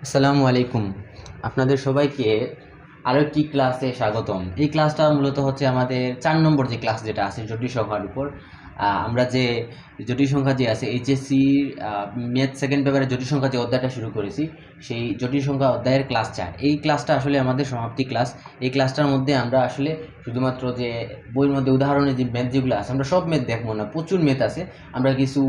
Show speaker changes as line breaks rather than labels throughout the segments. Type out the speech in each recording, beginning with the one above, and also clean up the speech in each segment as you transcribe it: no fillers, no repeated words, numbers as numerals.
আসসালামু আলাইকুম। আপনাদের সবাইকে আরও একটি ক্লাসে স্বাগতম। এই ক্লাসটা মূলত হচ্ছে আমাদের 4 নম্বর যে ক্লাস যেটা আছে জটিল সংখ্যার উপর। আমরা যে জটিল সংখ্যা যে আছে এইচএসসির ম্যাথ সেকেন্ড পেপারে জটিল সংখ্যা যে অধ্যায়টা শুরু করেছি, সেই জটিল সংখ্যা অধ্যায়ের ক্লাস 4। এই ক্লাসটা আসলে আমাদের সমাপ্তি ক্লাস। এই ক্লাসটার মধ্যে আমরা আসলে শুধুমাত্র যে বইয়ের মধ্যে উদাহরণে যে ম্যাথ যেগুলো আছে, আমরা সব ম্যাথ দেখবো না, প্রচুর ম্যাথ আছে। আমরা কিছু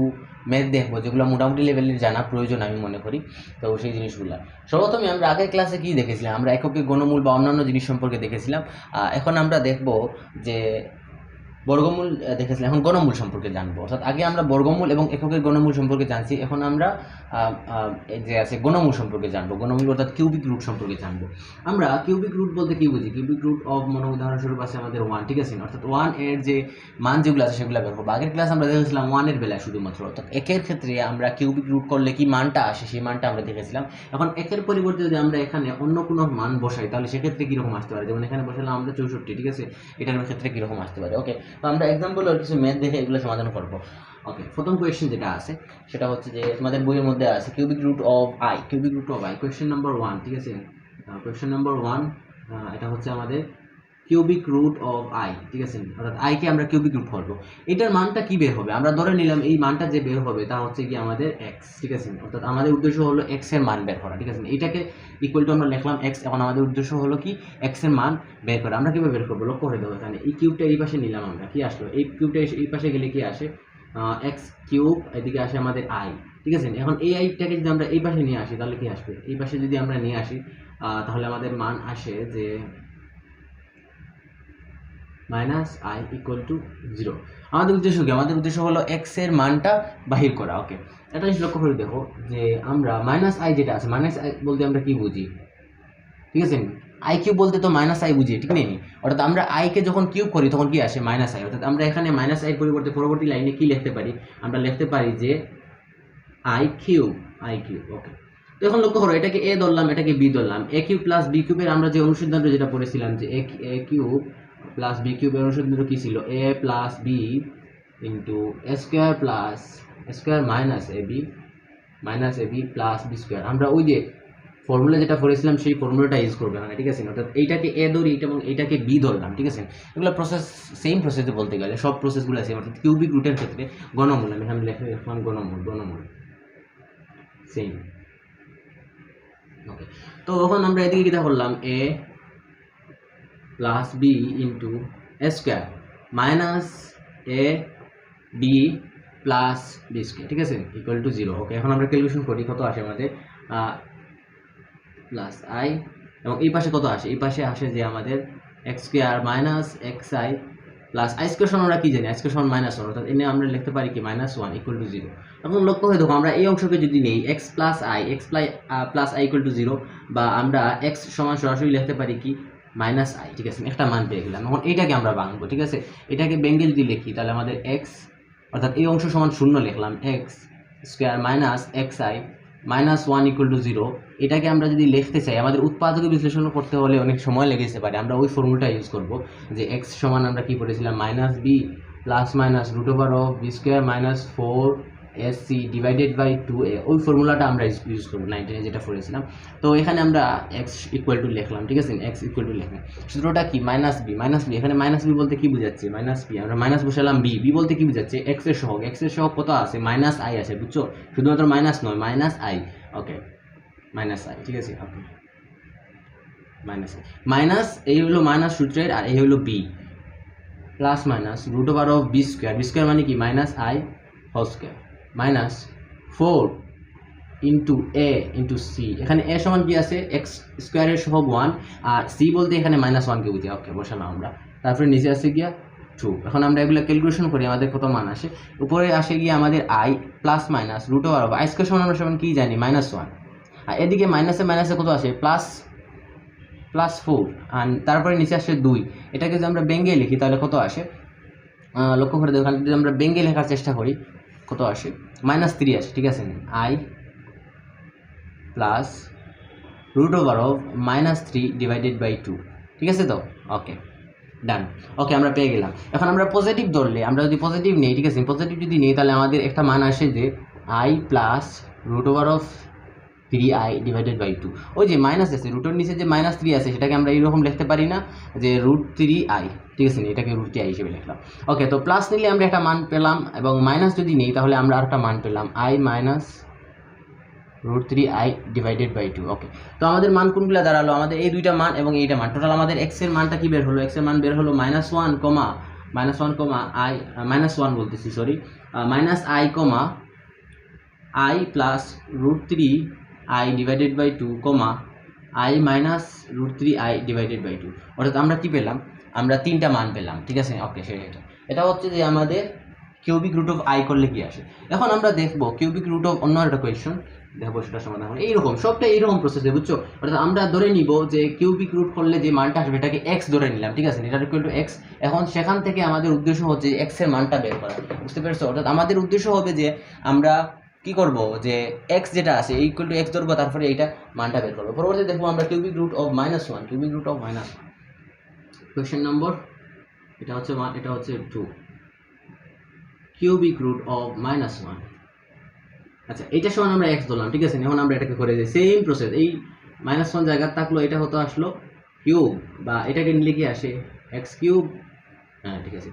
ম্যাথ দেখবো যেগুলো মোটামুটি লেভেলের জানা প্রয়োজন আমি মনে করি। তো সেই জিনিসগুলো সর্বপ্রথমে আমরা আগের ক্লাসে কি দেখেছিলাম, আমরা এককে গণমূল বা অন্যান্য জিনিস সম্পর্কে দেখেছিলাম। এখন আমরা দেখব যে বর্গমূল দেখেছিলাম, এখন গণমূল সম্পর্কে জানবো। অর্থাৎ আগে আমরা বর্গমূল এবং এককের গণমূল সম্পর্কে জানছি, এখন আমরা এই যে আছে গণমূল সম্পর্কে জানবো। গণমূল অর্থাৎ কিউবিক রুট সম্পর্কে জানবো। আমরা কিউবিক রুট বলতে কি বুঝি? কিউবিক রুট অফ মনে উদাহরণস্বরূপ আছে আমাদের 1, ঠিক আছে? অর্থাৎ 1 এর যে মান যেগুলো আছে সেগুলো বের করবো। আগের ক্লাস আমরা দেখেছিলাম 1 এর বেলায় শুধুমাত্র, অর্থাৎ একের ক্ষেত্রে আমরা কিউবিক রুট করলে কি মানটা আসে সেই মানটা আমরা দেখেছিলাম। এখন একের পরিবর্তে যদি আমরা এখানে অন্য কোনো মান বসাই তাহলে সেক্ষেত্রে কীরকম আসতে পারে? যেমন এখানে বসালাম আমরা 64, ঠিক আছে? এটার ক্ষেত্রে কীরকম আসতে পারে? ওকে, তো আমরা এক্সাম্পল আর কিছু ম্যাথ দেখে এগুলো সমাধান করবো। ওকে, প্রথম কোয়েশ্চেন যেটা আছে সেটা হচ্ছে যে তোমাদের বইয়ের মধ্যে আছে cubic root of i. Cubic root of i question number 1, ঠিক আছে? কোয়েশ্চেন নাম্বার 1 এটা হচ্ছে আমাদের কিউবিক রুট অফ আই, ঠিক আছে? অর্থাৎ আইকে আমরা কিউবিক রুট করবো। এটার মানটা কি বের হবে? আমরা ধরে নিলাম এই মানটা যে বের হবে তা হচ্ছে কি আমাদের এক্স, ঠিক আছে? অর্থাৎ আমাদের উদ্দেশ্য হলো এক্স এর মান বের করা, ঠিক আছে? এটাকে ইকুয়াল টু আমরা লিখলাম এক্স। এখন আমাদের উদ্দেশ্য হলো কি এক্স এর মান বের করা। আমরা কিভাবে বের করবো? লক্ষ্য করে দেবো, এখানে এই কিউবটা এই পাশে নিলাম আমরা, কি আসলো? এই কিউবটা এই পাশে গেলে কি আসে? এক্স কিউব, এদিকে আসে আমাদের আই, ঠিক আছে? এখন এই আইটাকে যদি আমরা এই পাশে নিয়ে আসি তাহলে কি আসবে? এই পাশে যদি আমরা নিয়ে আসি তাহলে আমাদের মান আসে যে মাইনাস আই ইকুয়াল টু 0। আমাদের উদ্দেশ্য কি? আমাদের উদ্দেশ্য হলো এক্স এর মানটা বাহির করা। ওকে, একটা জিনিস লক্ষ্য করে দেখো যে আমরা মাইনাস আই যেটা আছে, মাইনাস আই বলতে আমরা কি বুঝি? ঠিক আছে, আই কিউব বলতে তো মাইনাস আই বুঝি, ঠিক নেই? অর্থাৎ আমরা আইকে যখন কিউব করি তখন কি আসে? Minus i. অর্থাৎ আমরা এখানে মাইনাস আই পরিবর্তে পরবর্তী লাইনে কি লিখতে পারি? আমরা লিখতে পারি যে আই কিউব, আই কিউব। ওকে, তো এখন লক্ষ্য করো এটাকে এ ধরলাম, এটাকে বি ধরলাম। এ কিউব প্লাস বি কিউবের আমরা যে অনুসিদ্ধান্ত যেটা পড়েছিলাম যে এ কিউব প্লাস বি কিউবের অনুসিদ্ধান্ত কি ছিল? এ plus b into A square plus A square minus a b plus b square. আমরা ওই যে ফর্মুলা যেটা পড়েছিলাম সেই ফর্মুলাটা ইউজ করবে এখানে, ঠিক আছে? অর্থাৎ এইটাকে এ ধরি এবং এইটাকে বি ধরলাম, ঠিক আছে? এগুলো প্রসেস সেম প্রসেসে বলতে গেলে সব প্রসেসগুলো সেম। অর্থাৎ কিউবিক রুটের ক্ষেত্রে গণমূল আমি এখানে লিখলাম গণমূল সেম। ওকে, তো এখন আমরা এদিকে কিটা করলাম? এ plus b into A square minus a b plus b square, ঠিক আছে? Equal to 0। ওকে, এখন আমরা ক্যালকুলেশন করি কত আসে আমাদের প্লাস আই, এবং এই পাশে কত আসে? এই পাশে আসে যে আমাদের x square minus x I plus i square সমান আমরা কি জানি? আই স্কোয়ার সমান -1, অর্থাৎ এনে আমরা লিখতে পারি কি -1 ইকুয়াল টু 0। এখন লক্ষ্য করে দেখো আমরা এই অংশকে যদি নেই x plus I equal to 0, বা আমরা এক্স সমান সরাসরি লিখতে পারি কি মাইনাস আই, ঠিক আছে? একটা মান পেয়ে গেলাম। এখন এইটাকে আমরা ভাঙবো, ঠিক আছে? এটাকে ভেঙে যদি লিখি তাহলে আমাদের এক্স অর্থাৎ এই অংশ সমান 0 লিখলাম, x square minus x I -1 equal to 0। এটাকে আমরা যদি লিখতে চাই আমাদের উৎপাদকে বিশ্লেষণ করতে হলে অনেক সময় লেগে যেতে পারে। আমরা ওই ফর্মুলাটা ইউজ করব যে এক্স সমান আমরা কি পড়েছিলাম? Minus b plus minus root over of b square minus 4ac divided by 2a। ওই ফর্মুলাটা আমরা ইউজ করবো 19 যেটা পড়েছিলাম। তো এখানে আমরা এক্স ইকুয়াল টু লিখলাম, ঠিক আছে? এক্স ইকুয়াল টু লিখলাম। সূত্রটা কি? Minus b. এখানে মাইনাস বি বলতে কি বুঝাচ্ছে? মাইনাস বি আমরা মাইনাস বসালাম, বি বলতে কি বুঝাচ্ছে? এক্স এর সহগ কত আছে? মাইনাস আই আছে, বুঝছো? শুধুমাত্র মাইনাস নয়, minus I. Okay, minus I, ঠিক আছে? ওকে, মাইনাস আই মাইনাস এই হলো মাইনাস সূত্রের, আর এই হলো b plus minus root over of b square মানে কি? Minus i whole square minus 4 into a into c. এখানে এ সমান কি আছে? এক্স স্কোয়ারের সহগ 1, আর সি বলতে এখানে -1কে বুঝি। ওকে, বসালাম আমরা। তারপরে নিচে আসে গিয়া 2। এখন আমরা এগুলো ক্যালকুলেশন করি আমাদের কত মান আসে। উপরে আসে গিয়ে আমাদের i plus minus root over of i square সমান আমরা সমান কি জানি? -1। আর এদিকে মাইনাসে কত আসে? প্লাস 4, আর তারপরে নিচে আসে 2। এটাকে যদি আমরা ভেঙে লিখি তাহলে কত আসে? লক্ষ্য করে দেখো, যদি আমরা ভেঙে লেখার চেষ্টা করি কত আসে? -3 আসে, ঠিক আছে? I plus root over of -3 divided by 2, ঠিক আছে? তো ওকে, ডান। ওকে, আমরা পেয়ে গেলাম। এখন আমরা পজিটিভ ধরলে, আমরা যদি পজিটিভ নেই, ঠিক আছে? পজিটিভ যদি নেই তাহলে আমাদের একটা মান আসে যে i plus root over of 3i divided by 2। ওই যে মাইনাস আছে, রুটের নিচে যে -3 আছে সেটাকে আমরা এইরকম লিখতে পারি না যে √3i, ঠিক আছে, এটাকে √3i হিসেবে লিখলাম। ওকে, তো প্লাস নিলে আমরা একটা মান পেলাম, এবং মাইনাস যদি নেই তাহলে আমরা আরেকটা মান পেলাম i minus √3i divided by 2। Okay, তো আমাদের মান কোনগুলো দাঁড়ালো? আমাদের এই দুইটা মান এবং এইটা মান, টোটাল আমাদের x এর মানটা কি বের হলো? x এর মান বের হলো -1, -1, -1 বলতেছি, sorry, -i, i plus √3i divided by 2, i minus √3i divided by 2। অর্থাৎ আমরা কি পেলাম? আমরা তিনটা মান পেলাম, ঠিক আছে। ওকে, এটা হচ্ছে যে আমাদের কিউবিক রুট অফ i করলে কি আসে। এখন আমরা দেখবো কিউবিক রুট অফ অন্য একটা কোয়েশ্চন দেখবো, সেটা সমাধান করে এইরকম, সবটা এইরকম প্রসেসে, বুঝছো? অর্থাৎ আমরা ধরে নিব যে কিউবিক রুট করলে যে মানটা আসবে এটাকে x ধরে নিলাম, ঠিক আছে, এটা ইকুয়াল টু x। এখন সেখান থেকে আমাদের উদ্দেশ্য হচ্ছে x এর মানটা বের করা, বুঝতে পেরেছো? অর্থাৎ আমাদের উদ্দেশ্য হবে যে আমরা কি করব, যে x যেটা আছে ইকুয়াল টু x ধরবো, তারপরে এইটা মানটা বের করবো। পরবর্তী দেখবো আমরা cubic root of -1, cubic root of -1, question number, এটা হচ্ছে 1, এটা হচ্ছে 2, কিউবিক রুট অফ -1। আচ্ছা, এইটা সমান আমরা x ধরলাম, ঠিক আছে। এখন আমরা এটাকে করে দিই সেম প্রসেস, এই -1 জায়গা থাকলো, এটা হতো আসলো কিউব, বা এটাকে নিলে কি আসে x কিউব, হ্যাঁ ঠিক আছে,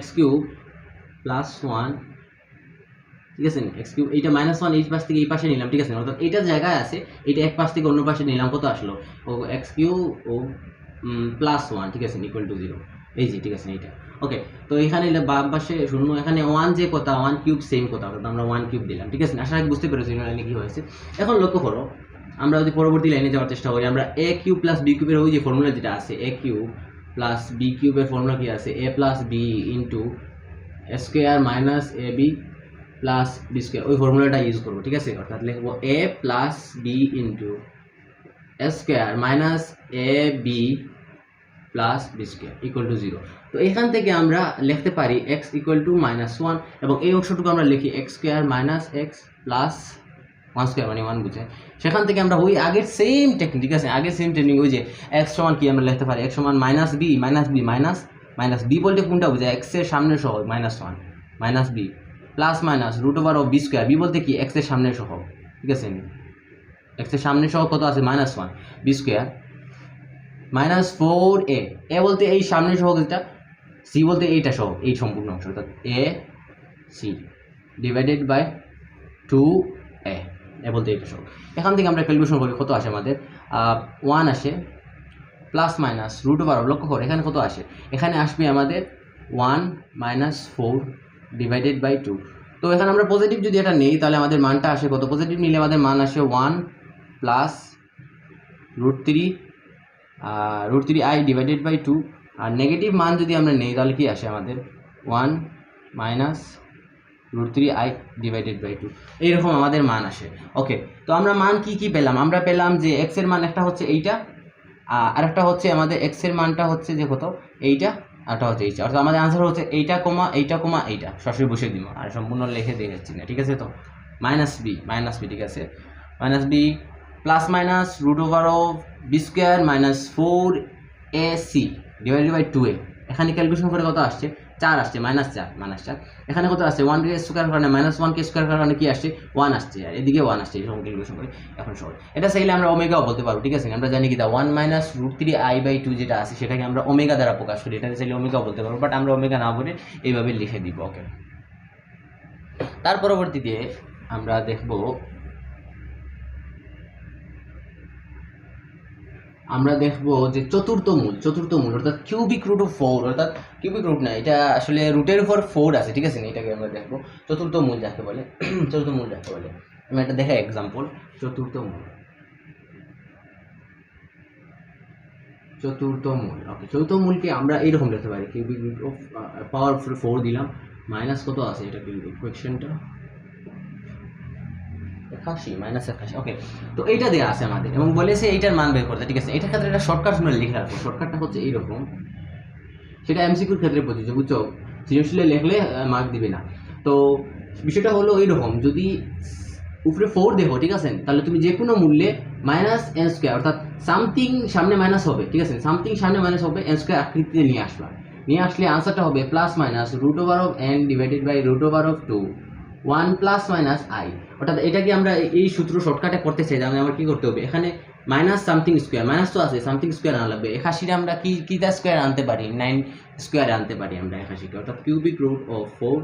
x কিউব প্লাস 1, ঠিক আছে, x কিউব, এইটা -1 এই পাশ থেকে এই পাশে নিলাম, ঠিক আছে। অর্থাৎ এইটা জায়গায় আছে, এটা এক পাশ থেকে অন্য পাশে নিলাম, কত আসলো? ও x কিউব ও প্লাস 1, ঠিক আছে, ইকুয়াল টু 0, এই যে, ঠিক আছে এইটা। ওকে, তো এখানে বাম পাশে শূন্য, এখানে 1 যে কথা, 1 কিউব সেম কথা, অর্থাৎ আমরা 1 কিউব দিলাম, ঠিক আছে। আশা রাখি বুঝতে পেরেছি লাইনে কি হয়েছে। এখন লক্ষ্য করো, আমরা যদি পরবর্তী লাইনে যাওয়ার চেষ্টা করি, আমরা a কিউব প্লাস b কিউবের ওই যে ফর্মুলা যেটা আছে, a কিউব প্লাস b কিউবের ফর্মুলা কি আছে, a plus b into square minus a b plus b square, ওই ফর্মুলাটা ইউজ করবো, ঠিক আছে। অর্থাৎ লিখবো a plus b into square minus a b plus b square equal to 0। তো এখান থেকে আমরা লিখতে পারি x ইকুয়াল টু -1, এবং এই অংশটুকু আমরা লিখি x square minus x plus 1 square, মানে 1 বুঝে। সেখান থেকে আমরা ওই আগের সেম টেকনিক, ঠিক আছে, আগের সেম টেকনিক, ওই যে x সমান কি আমরা লিখতে পারি, x সমান মাইনাস বি বলতে কোনটা বোঝায়, x এর সামনে সহ -1 minus b plus minus √/b square, b বলতে কি x এর সামনে সহ, ঠিক আছে, x এর সামনে সহ কত আছে -1 বি স্কোয়ার -4a, এ বলতে এই সামনে সহ যেটা, সি বলতে এইটা সহ, এই সম্পূর্ণ অংশ, অর্থাৎ a c divided by 2a, a বলতে এইটা সহ। এখান থেকে আমরা ক্যালকুলেশন করি, কত আসে আমাদের 1 আসে, প্লাস মাইনাস √/, লক্ষ্য করো এখানে কত আসে, এখানে আসবে আমাদের 1 - 4 ডিভাইডেড বাই 2। তো এখানে আমরা পজিটিভ যদি এটা নেই তাহলে আমাদের মানটা আসে কত, পজিটিভ নিলে আমাদের মান আসে 1 প্লাস √3i ডিভাইডেড বাই 2, আর নেগেটিভ মান যদি আমরা নেই তাহলে কি আসে আমাদের 1 মাইনাস √3i ডিভাইডেড বাই 2, এইরকম আমাদের মান আসে। ওকে, তো আমরা মান কি পেলাম? আমরা পেলাম যে x এর মান একটা হচ্ছে এইটা, আর একটা হচ্ছে আমাদের x এর মানটা হচ্ছে যে কত, এইটা, আরটা হচ্ছে এইটা। অর্থাৎ আমাদের আনসার হচ্ছে এইটা কমা এইটা, সরাসরি বসে দিব, আর সম্পূর্ণ লিখে দিয়ে যাচ্ছি না, ঠিক আছে। তো মাইনাস বি, ঠিক আছে, -b plus minus √/b square minus 4ac divided by 2a। এখানে ক্যালকুলেশন করে কত আসছে, 4 আসছে, -4, এখানে কত আসছে 1কে স্কোয়ার কারণে -1কে স্কোয়ার কারণে কি আসছে 1 আসছে, আর এদিকে 1 আসছে, এরকম ক্যালকুলেশন করে এখন সহজ। এটা চাইলে আমরা ওমেগাও বলতে পারবো, ঠিক আছে। আমরা জানি কি 1 মাইনাস √3i/2 যেটা আছে সেটাকে আমরা ওমেগা দ্বারা প্রকাশ করি, এটাকে চাইলে ওমেগাও বলতে পারবো, বাট আমরা ওমেগা না বলে এইভাবে লিখে দিব। ওকে, তার পরবর্তীতে আমরা দেখব যে চতুর্থ মূল অর্থাৎ কিউবিক রুট অফ 4, অর্থাৎ কিউবিক রুট না, এটা আসলে রুটের উপর 4 আছে, ঠিক আছে, এটাকে আমরা দেখবো চতুর্থ মূল যাকে বলে। আমি একটা দেখা এক্সাম্পল, চতুর্থ মূল। ওকে, চতুর্থ মূলকে আমরা এইরকম লিখতে পারি, কিউবিক রুট অফ পাওয়ার 4 দিলাম, মাইনাস কত আছে, এটা কিউবিক ইকুয়েশনটা 81 ওকে, তো এইটা দেওয়া আছে আমাদের এবং বলেছে এইটার মান বের করতে, ঠিক আছে। এটার ক্ষেত্রে একটা শর্টকাট শুনে লিখে রাখবো, শর্টকাটটা হচ্ছে এইরকম, সেটা এমসিকিউর ক্ষেত্রে প্রযোজ্য, বুঝছো, সৃজনশীলে লিখলে মার্ক দিবে না। তো বিষয়টা হলো এইরকম, যদি উপরে 4 দেখো, ঠিক আছে, তাহলে তুমি যে কোনো মূল্যে -n², অর্থাৎ সামথিং সামনে মাইনাস হবে, ঠিক আছে, সামথিং সামনে মাইনাস হবে, n² আকৃতিতে নিয়ে আসলে আনসারটা হবে plus minus √/n divided by √/2 1 plus minus i, অর্থাৎ এটাকে আমরা এই সূত্র শর্টকাটে করতে চাই, তাহলে আমার কি করতে হবে, এখানে মাইনাস সামথিং স্কোয়ার, মাইনাস তো আছে, সামথিং স্কোয়ার আনা লাগবে। 81 আমরা কিটা স্কোয়ার আনতে পারি, 9 স্কোয়ারে আনতে পারি আমরা 81 কে, অর্থাৎ cubic root of 4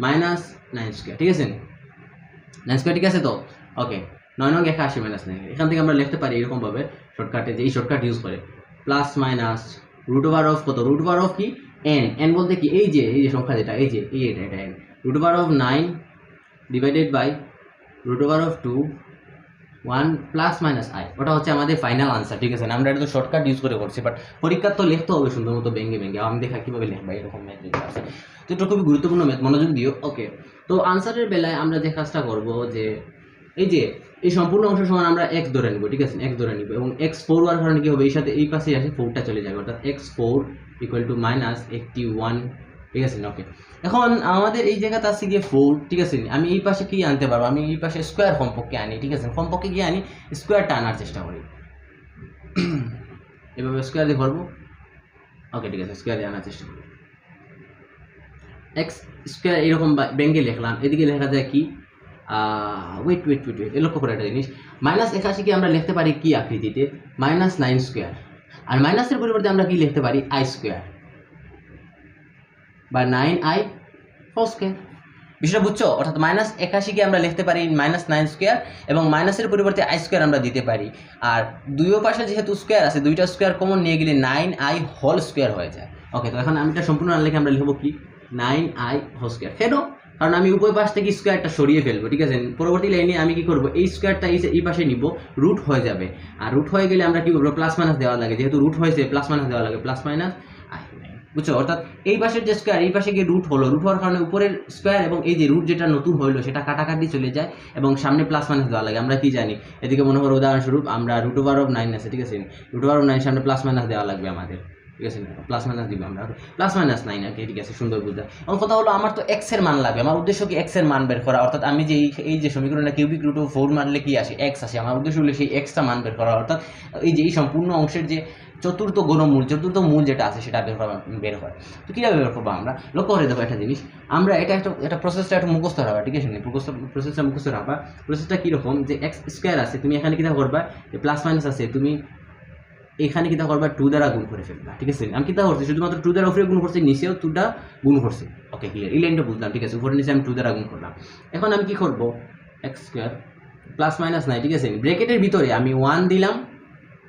minus 9 square, ঠিক আছে 9 স্কোয়ার, ঠিক আছে তো ওকে। 9 নং 81 মাইনাস 9, এখান থেকে আমরা লিখতে পারি এরকমভাবে শর্টকাটে, যে এই শর্টকাট ইউজ করে plus minus root over of কত, রুট ওভার অফ কি এন, এন বলতে কি এই যে সংখ্যা যেটা এই যে এটা n, root over of 9 divided by root over of 2 1 plus minus i, ওটা হচ্ছে আমাদের ফাইনাল আনসার, ঠিক আছে। আমরা এটা তো শর্টকাট ইউজ করে করছি, বাট পরীক্ষা তো লিখতে হবে সুন্দর মতো ভেঙে ভেঙে, আমি দেখা কীভাবে লিখবা এরকম ম্যাথ যেটা আছে, তো এটা খুবই গুরুত্বপূর্ণ ম্যাথ, মনোযোগ দিও ওকে। তো আনসারের বেলায় আমরা যে কাজটা করবো, যে এই যে এই সম্পূর্ণ অংশ সমান আমরা এক্স ধরে নিব, ঠিক আছে এক্স ধরে নিব, এবং এক্স 4 হওয়ার কারণে কি হবে, এই সাথে এই পাশে আসে 4টা চলে যাবে, অর্থাৎ x4 ইকুয়াল টু মাইনাস 81, ঠিক আছে ওকে। এখন আমাদের এই জায়গাতে আছে গিয়ে 4, ঠিক আছে, আমি এই পাশে কি আনতে পারবো, আমি এই পাশে স্কোয়ার কমপক্ষে আনি, ঠিক আছে, কমপক্ষে গিয়ে আনি স্কোয়ারটা আনার চেষ্টা করি, এভাবে স্কোয়ার দিয়ে ধরবো ওকে, ঠিক আছে স্কোয়ার দিয়ে আনার চেষ্টা করি, এক্স স্কোয়ার এরকম ব্যাঙ্গে লিখলাম, এদিকে লেখা যায় কি ওয়েট লক্ষ্য করে একটা জিনিস, মাইনাস 81 আমরা লিখতে পারি কি আকৃতিতে, মাইনাস 9 স্কোয়ার, আর মাইনাসের পরিবর্তে আমরা কি লিখতে পারি আই স্কোয়ার বা 9i হোল স্কোয়ার, বিষয়টা বুঝছো, অর্থাৎ মাইনাস 81 আমরা লিখতে পারি মাইনাস 9 স্কোয়ার, এবং মাইনাসের পরিবর্তে আই স্কোয়ার আমরা দিতে পারি, আর দুই পাশে যেহেতু স্কোয়ার আছে, দুইটা স্কোয়ার কমন নিয়ে গেলে 9i হোল স্কোয়ার হয়ে যায় ওকে। তো এখন আমি এটা সম্পূর্ণ না লিখে আমরা লিখবো কি 9i হোল স্কোয়ার, কেন, কারণ আমি উভয় পাশ থেকে স্কোয়ারটা সরিয়ে ফেলবো, ঠিক আছে। পরবর্তী লাইনে আমি কি করবো, এই স্কোয়ারটা এই পাশে নিব, রুট হয়ে যাবে, আর রুট হয়ে গেলে আমরা কি করবো, প্লাস মাইনাস দেওয়া লাগে, যেহেতু রুট হয়েছে প্লাস মাইনাস দেওয়া লাগে, প্লাস মাইনাস আই, বুঝছো, অর্থাৎ এই পাশের যে স্কোয়ার, এই পাশে গিয়ে রুট হলো, রুট হওয়ার কারণে উপরের স্কোয়ার এবং এই যে রুট যেটা নতুন হইলো সেটা কাটাকাটি চলে যায়, এবং সামনে প্লাস মাইনাস দেওয়া লাগে। আমরা কি জানি, এদিকে মনে করো উদাহরণস্বরূপ আমরা রুট ওভার অফ 9 আছে, ঠিক আছে, রুট ওভার অফ 9 সামনে প্লাস মাইনাস দেওয়া লাগবে আমাদের, ঠিক আছে, প্লাস মাইনাস দিব আমরা, প্লাস মাইনাস 9 আর কি, ঠিক আছে, সুন্দর বুঝা। এখন কথা হলো আমার তো এক্স এর মান লাগবে, আমার উদ্দেশ্য কি এক্স এর মান বের করা, অর্থাৎ আমি যে এই যে সমীকরণটা কিউবিক রুট অফ 4 মানলে কি আসে, এক্স আসে, আমার উদ্দেশ্য হলো সেই এক্সটা মান বের করা, অর্থাৎ এই যে এই সম্পূর্ণ অংশের যে চতুর্থ মূল যেটা আছে সেটা বের হয়। তো কীভাবে বের করবো আমরা, লক্ষ্য করে দেবো একটা জিনিস, আমরা এটা প্রসেসটা একটু মুখস্থ রাখবা, ঠিক আছে, প্রসেসটা মুখস্থ রাখবা। প্রসেসটা কীরকম, যে এক্স স্কোয়ার আছে, তুমি এখানে কীটা করবা, যে প্লাস মাইনাস আছে, তুমি এখানে কিতা করবা 2 দ্বারা গুণ করে ফেলবা, ঠিক আছে। আমি কিতা করছি, শুধুমাত্র 2 দ্বারা উপরে গুণ করছি, নিচেও 2টা গুণ করছি ওকে, ক্লিয়ার, এই লাইনটা বুঝলাম, ঠিক আছে, উপরে নিচে আমি 2 দ্বারা গুণ করলাম। এখন আমি কি করবো, এক্স স্কোয়ার প্লাস মাইনাস 9, ঠিক আছে, ব্র্যাকেটের ভিতরে আমি 1 দিলাম,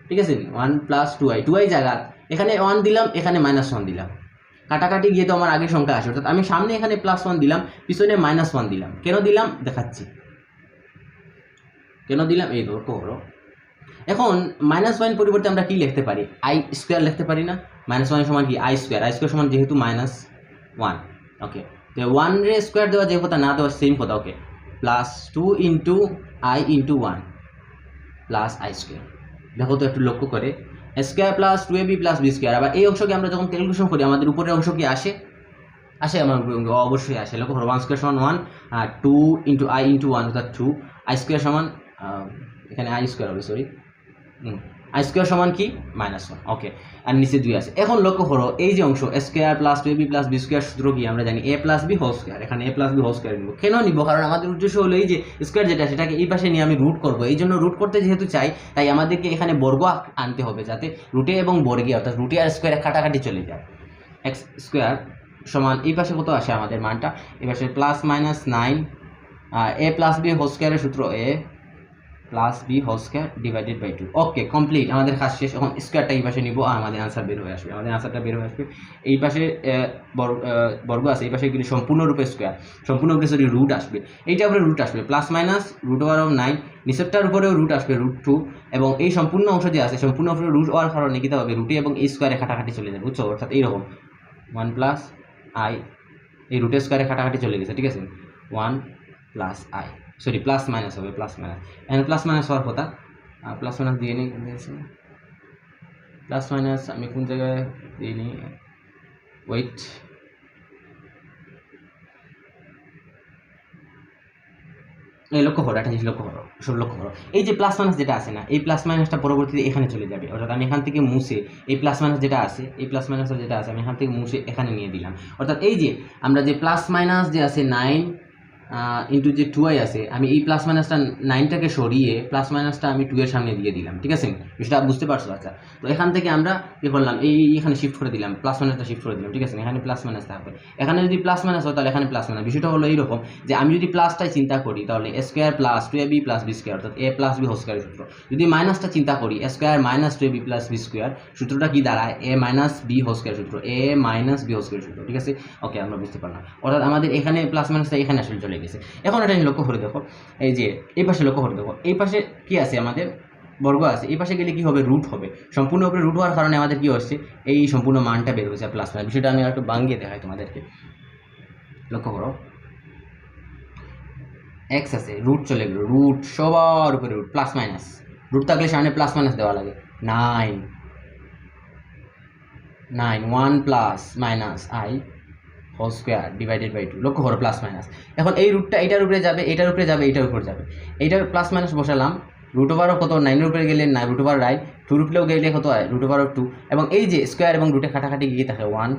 ঠিক আছে, 1 প্লাস 2i জায়গা, এখানে 1 দিলাম, এখানে -1 দিলাম, কাটাকাটি গিয়ে তো আমার আগের সংখ্যা আসে, অর্থাৎ আমি সামনে এখানে +1 দিলাম, পিছনে -1 দিলাম, কেন দিলাম দেখাচ্ছি, কেন দিলাম এই লক্ষ্য করো। এখন -1 পরিবর্তে আমরা কি লিখতে পারি, আই স্কোয়ার লিখতে পারি না, -1 সমান কি আই স্কোয়ার সমান যেহেতু -1 ওকে, তো 1 রে স্কোয়ার দেওয়া যে কথা না দেওয়া সেম কথা okay, +2 into i into 1 plus i square, দেখো তো একটু লক্ষ্য করে, square plus 2ab plus b square, আবার এই অংশকে আমরা যখন ক্যালকুলেশন করি আমাদের উপরের অংশ কি আসে, আমার অবশ্যই আসে, লক্ষ্য করো 1 স্কোয়ার সমান 1 আর 2 ইন্টু আই ইন্টু 1 অর্থাৎ 2, আই স্কোয়ার সমান এখানে আই স্কোয়ার হবে সরি, আই স্কোয়ার সমান কি -1 ওকে, আর নিচে 2 আছে। এখন লক্ষ্য করো এই যে অংশ square plus 2ab plus b square সূত্র কি আমরা জানি a plus b whole square, এখানে a plus b whole square নিব, কেন নিব, কারণ আমাদের উদ্দেশ্য হলো এই যে স্কোয়ার যেটা সেটাকে এই পাশে নিয়ে আমি রুট করবো, এই জন্য রুট করতে যেহেতু চাই তাই আমাদেরকে এখানে বর্গ আনতে হবে, যাতে রুটে এবং বর্গে অর্থাৎ রুটে আর স্কোয়ারে কাটাকাটি চলে যায়। এক্স স্কোয়ার সমান এই পাশে কত আসে আমাদের মানটা, এই পাশে +-9 a প্লাস বি হোল স্কোয়ারের সূত্র a plus b whole square divided by 2 okay complete, আমাদের কাজ শেষ। এখন স্কোয়ারটা এই পাশে নিব আর আমাদের আনসার বের হয়ে আসবে, আমাদের আনসারটা বের হয়ে আসবে। এই পাশে বর্গ আছে, এই পাশে গেলে সম্পূর্ণরূপে স্কোয়ার, সম্পূর্ণরূপে সরি রুট আসবে, এইটা উপরে রুট আসবে +-√9, নিচেরটার উপরেও রুট আসবে √2, এবং এই সম্পূর্ণ অংশ যে আছে সম্পূর্ণ অংশ রুট হওয়ার কারণে কী হবে, রুটে এবং এই স্কোয়ারে কাটাকাটি চলে যাবে, বুঝছো, অর্থাৎ এইরকম 1 প্লাস আই, এই রুটের স্কোয়ারে কাটাকাটি চলে গেছে, ঠিক আছে, 1 plus I sorry plus minus হবে, প্লাস মাইনাস এখানে প্লাস মাইনাস হওয়ার কথা, প্লাস মাইনাস দিয়ে নিই, প্লাস মাইনাস আমি কোন জায়গায় দিয়ে নিই, ওয়েট এই লক্ষ্য করো, একটা জিনিস লক্ষ্য করো, সব লক্ষ্য করো, এই যে প্লাস মাইনাস যেটা আছে না, এই প্লাস মাইনাসটা পরবর্তীতে এখানে চলে যাবে, অর্থাৎ আমি এখান থেকে মুছে এই প্লাস মাইনাস যেটা আছে, এই প্লাস মাইনাসটা যেটা আছে আমি এখান থেকে মুছে এখানে নিয়ে দিলাম, অর্থাৎ এই যে আমরা যে প্লাস মাইনাস যে আছে 9 ইন্টু যে 2i আছে, আমি এই প্লাস মাইনাসটা 9টাকে সরিয়ে প্লাস মাইনাসটা আমি 2 এর সামনে দিয়ে দিলাম, ঠিক আছে? বিষয়টা বুঝতে পারছো? আচ্ছা, তো এখান থেকে আমরা কি করলাম, এখানে শিফট করে দিলাম, প্লাস মাইনাসটা শিফট করে দিলাম, ঠিক আছে? এখানে প্লাস মাইনাস থাকবে, এখানে যদি প্লাস মাইনাস হয় তাহলে এখানে প্লাস মাইনাস। বিষয়টা হলো এইরকম যে আমি যদি প্লাসটাই চিন্তা করি তাহলে a square plus 2ab plus b square, অর্থাৎ a প্লাস b হোল স্কোয়ারের সূত্র। যদি মাইনাসটা চিন্তা করি a square minus 2ab plus b square, সূত্রটা কি দাঁড়ায়? a minus b whole square সূত্র, a minus b whole square সূত্র, ঠিক আছে? ওকে, আমরা বুঝতে পারলাম। অর্থাৎ আমাদের এখানে প্লাস মাইনাসটা এখানে আসলে চলে গেছে। এখন এটা লক্ষ্য করে দেখো, এই যে এই পাশে লক্ষ্য করে দেখো, এই পাশে কি আছে আমাদের? বর্গ আছে। এই পাশে গেলে কি হবে? রুট হবে। সম্পূর্ণ উপরে রুট হওয়ার কারণে আমাদের কি হচ্ছে, এই সম্পূর্ণ মানটা বের হয়েছে প্লাস মাইনাস। বিষয়টা আমি একটু বাঙ্গিয়ে দেখাই তোমাদেরকে, লক্ষ্য করো। এক্স আছে, রুট চলে গেল, রুট সবার উপরে রুট, প্লাস মাইনাস, রুট থাকলে সামনে প্লাস মাইনাস দেওয়া লাগে। 9 1 plus minus i whole square divided by 2, লক্ষ্য করো প্লাস মাইনাস। এখন এই রুটটা এটার উপরে যাবে, এটার উপরে যাবে, এটার উপরে যাবে, এইটার প্লাস মাইনাস বসালাম। রুট ওভারও কত? 9 এর উপরে গেলে না, রুট ওভার রাইট, 2 উপরেও গেলে কত হয়? Root over 2। এবং এই যে স্কোয়ার এবং রুটে কাটাকাটি গিয়ে থাকে 1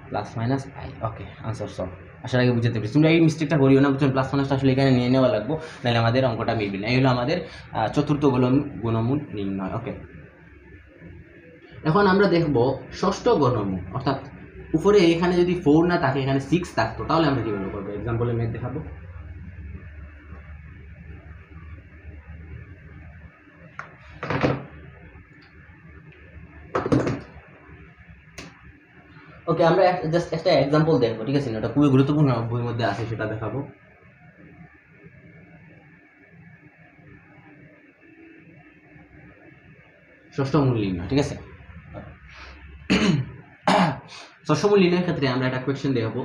plus minus i। Okay, answer solve. আশা রাখি বুঝতে পেরেছি। তোমরা এই মিস্টেকটা করিও না, বুঝছেন? প্লাস মাইনাসটা আসলে এখানে নিয়ে নেওয়া লাগবো, নাহলে আমাদের অঙ্কটা মিলবে না। এই হলো আমাদের চতুর্থ গুণমূল নির্ণয়। ওকে, এখন আমরা দেখব ষষ্ঠ গণমূল, অর্থাৎ উপরে এখানে যদি 4 না থাকে, এখানে 6 থাকতো, তাহলে আমরা কীভাবে করবো? এক্সাম্পলের ম্যাথ দেখাবো। ওকে, আমরা জাস্ট একটা এক্সাম্পল দেখবো, ঠিক আছে? এটা খুবই গুরুত্বপূর্ণ, বইয়ের মধ্যে আছে, সেটা দেখাবো। ষষ্ঠ মূল নির্ণয়, ঠিক আছে? ষষ্ঠ মূল নির্ণয়ের ক্ষেত্রে আমরা একটা কোয়েশ্চেন দেখাবো।